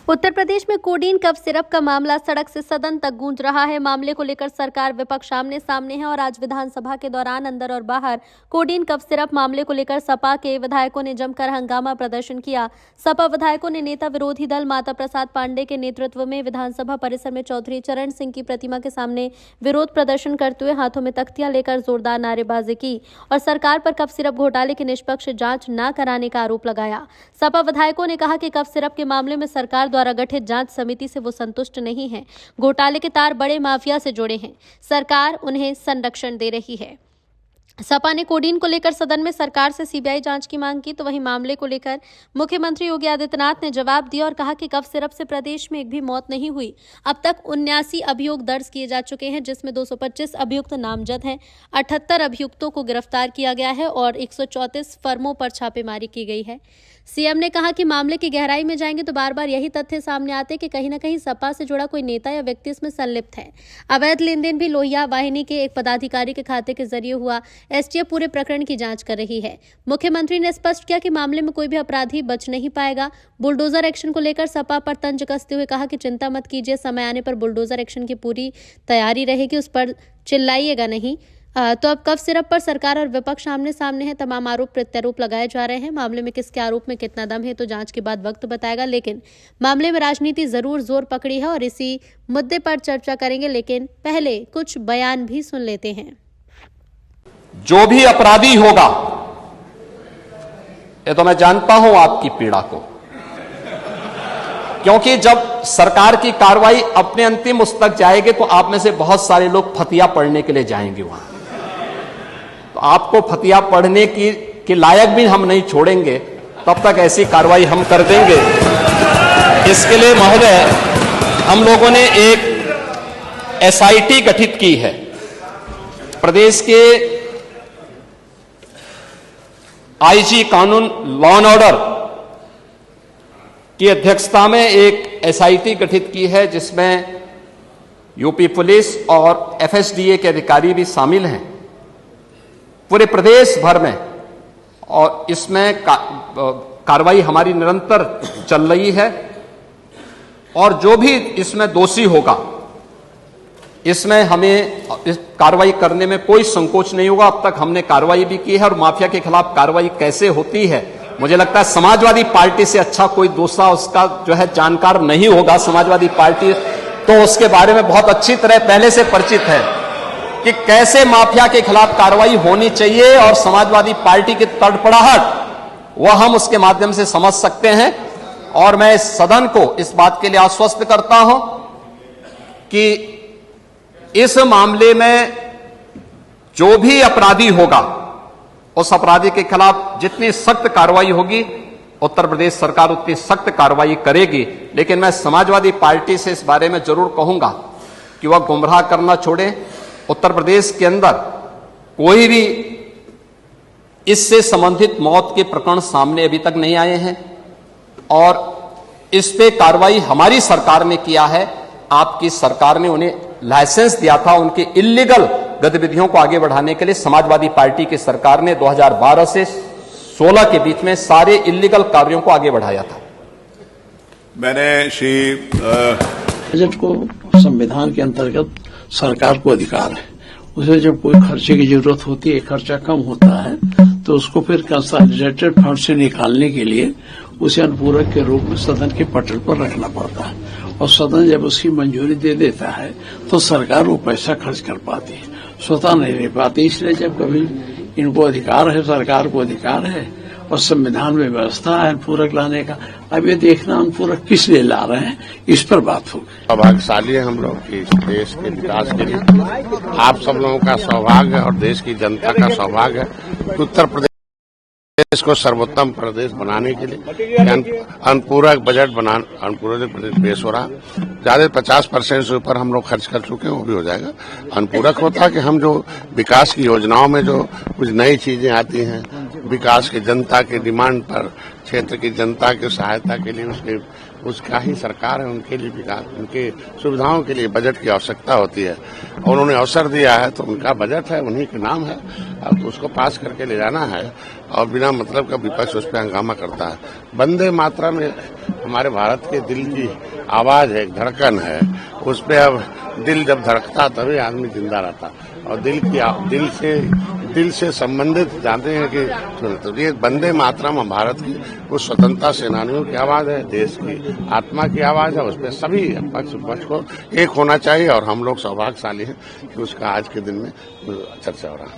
उत्तर प्रदेश में codeine cough syrup का मामला सड़क से सदन तक गूंज रहा है। मामले को लेकर सरकार विपक्ष आमने सामने है और आज विधानसभा के दौरान अंदर और बाहर कोडीन कफ सिरप मामले को लेकर सपा के विधायकों ने जमकर हंगामा प्रदर्शन किया। सपा विधायकों ने नेता विरोधी दल माता प्रसाद पांडे के नेतृत्व में विधानसभा परिसर में चौधरी चरण सिंह की प्रतिमा के सामने विरोध प्रदर्शन करते हुए हाथों में तख्तियां लेकर जोरदार नारेबाजी की और सरकार पर कफ सिरप घोटाले की निष्पक्ष जांच न कराने का आरोप लगाया। सपा विधायकों ने कहा कि कफ सिरप के मामले में सरकार द्वारा गठित जांच समिति से वो संतुष्ट नहीं है। घोटाले के तार बड़े माफिया से जुड़े हैं, सरकार उन्हें संरक्षण दे रही है। सपा ने कोडीन को लेकर सदन में सरकार से सीबीआई जांच की मांग की, तो वहीं मामले को लेकर मुख्यमंत्री योगी आदित्यनाथ ने जवाब दिया और कहा कि कफ सिरप से प्रदेश में एक भी मौत नहीं हुई। अब तक 79 अभियोग दर्ज किए जा चुके हैं, जिसमें 225 अभियुक्त नामजद हैं, 78 अभियुक्तों को गिरफ्तार किया गया है और 134 फर्मों पर छापेमारी की गई है। सीएम ने कहा कि मामले की गहराई में जाएंगे तो बार बार यही तथ्य सामने आते कि कहीं न कहीं सपा से जुड़ा कोई नेता या व्यक्ति इसमें संलिप्त है। अवैध लेन देन भी लोहिया वाहिनी के एक पदाधिकारी के खाते के जरिए हुआ। एसटीएफ पूरे प्रकरण की जांच कर रही है। मुख्यमंत्री ने स्पष्ट किया कि मामले में कोई भी अपराधी बच नहीं पाएगा। बुलडोजर एक्शन को लेकर सपा पर तंज कसते हुए कहा कि चिंता मत कीजिए, समय आने पर बुलडोजर एक्शन की पूरी तैयारी रहेगी, उस पर चिल्लाइएगा नहीं। तो अब कफ सिरप पर सरकार और विपक्ष आमने सामने है। तमाम आरोप प्रत्यारोप लगाए जा रहे हैं। मामले में किसके आरोप में कितना दम है तो जांच के बाद वक्त बताएगा, लेकिन मामले में राजनीति जरूर जोर पकड़ी है और इसी मुद्दे पर चर्चा करेंगे। लेकिन पहले कुछ बयान भी सुन लेते हैं। जो भी अपराधी होगा, ये तो मैं जानता हूं आपकी पीड़ा को, क्योंकि जब सरकार की कार्रवाई अपने अंतिम उस तक जाएगी तो आप में से बहुत सारे लोग फतिया पढ़ने के लिए जाएंगे वहां, तो आपको फतिया पढ़ने की लायक भी हम नहीं छोड़ेंगे। तब तक ऐसी कार्रवाई हम कर देंगे। इसके लिए महोदय, हम लोगों ने एक एसआईटी गठित की है। प्रदेश के आईजी कानून लॉ एंड ऑर्डर की अध्यक्षता में एक एसआईटी गठित की है, जिसमें यूपी पुलिस और एफएसडीए के अधिकारी भी शामिल हैं पूरे प्रदेश भर में, और इसमें कार्रवाई हमारी निरंतर चल रही है। और जो भी इसमें दोषी होगा, इसमें हमें इस कार्रवाई करने में कोई संकोच नहीं होगा। अब तक हमने कार्रवाई भी की है और माफिया के खिलाफ कार्रवाई कैसे होती है, मुझे लगता है समाजवादी पार्टी से अच्छा कोई दूसरा उसका जो है जानकार नहीं होगा। समाजवादी पार्टी तो उसके बारे में बहुत अच्छी तरह पहले से परिचित है कि कैसे माफिया के खिलाफ कार्रवाई होनी चाहिए, और समाजवादी पार्टी की तड़पड़ाहट वह हम उसके माध्यम से समझ सकते हैं। और मैं इस सदन को इस बात के लिए आश्वस्त करता हूं कि इस मामले में जो भी अपराधी होगा, उस अपराधी के खिलाफ जितनी सख्त कार्रवाई होगी, उत्तर प्रदेश सरकार उतनी सख्त कार्रवाई करेगी। लेकिन मैं समाजवादी पार्टी से इस बारे में जरूर कहूंगा कि वह गुमराह करना छोड़े। उत्तर प्रदेश के अंदर कोई भी इससे संबंधित मौत के प्रकरण सामने अभी तक नहीं आए हैं, और इस पे कार्रवाई हमारी सरकार ने किया है। आपकी सरकार ने उन्हें लाइसेंस दिया था उनके इल्लीगल गतिविधियों को आगे बढ़ाने के लिए। समाजवादी पार्टी की सरकार ने 2012 से 16 के बीच में सारे इल्लीगल कार्यों को आगे बढ़ाया था। मैंने श्री बजट को संविधान के अंतर्गत सरकार को अधिकार है, उसे जब कोई खर्चे की जरूरत होती है, खर्चा कम होता है, तो उसको फिर कंसोलिडेटेड फंड से निकालने के लिए उसे अनुपूरक के रूप में सदन के पटल पर रखना पड़ता है, और सदन जब उसकी मंजूरी दे देता है तो सरकार वो पैसा खर्च कर पाती है, स्वतः नहीं ले पाती। इसलिए जब कभी इनको अधिकार है, सरकार को अधिकार है, और संविधान में व्यवस्था है अनुपूरक लाने का, अब ये देखना अनुपूरक किस लिए ला रहे हैं, इस पर बात होगी। सौभाग्यशाली है हम लोग कि देश के विकास के लिए आप सब लोगों का सौभाग्य है और देश की जनता का सौभाग्य है कि उत्तर प्रदेश को सर्वोत्तम प्रदेश बनाने के लिए अनुपूरक बजट अनुपूरक बजट पेश हो रहा। ज्यादा 50% से ऊपर हम लोग खर्च कर चुके हैं, वो भी हो जाएगा। अनुपूरक होता है कि हम जो विकास की योजनाओं में जो कुछ नई चीजें आती हैं, विकास की जनता की डिमांड पर, क्षेत्र की जनता की सहायता के लिए उसके उसका ही सरकार है, उनके लिए विकास, उनके सुविधाओं के लिए बजट की आवश्यकता होती है और उन्होंने अवसर दिया है तो उनका बजट है, उन्हीं के नाम है। अब उसको पास करके ले जाना है और बिना मतलब का विपक्ष उस पर हंगामा करता है। वंदे मातरम हमारे भारत के दिल की आवाज है, एक धड़कन है, उस पर अब दिल जब धड़कता तभी आदमी जिंदा रहता और दिल से संबंधित जानते हैं कि तो ये वंदे मातरम भारत की उस स्वतंत्रता सेनानियों की आवाज है, देश की आत्मा की आवाज है। उस पर सभी पक्ष विपक्ष को एक होना चाहिए और हम लोग सौभाग्यशाली हैं कि उसका आज के दिन में चर्चा हो रहा है।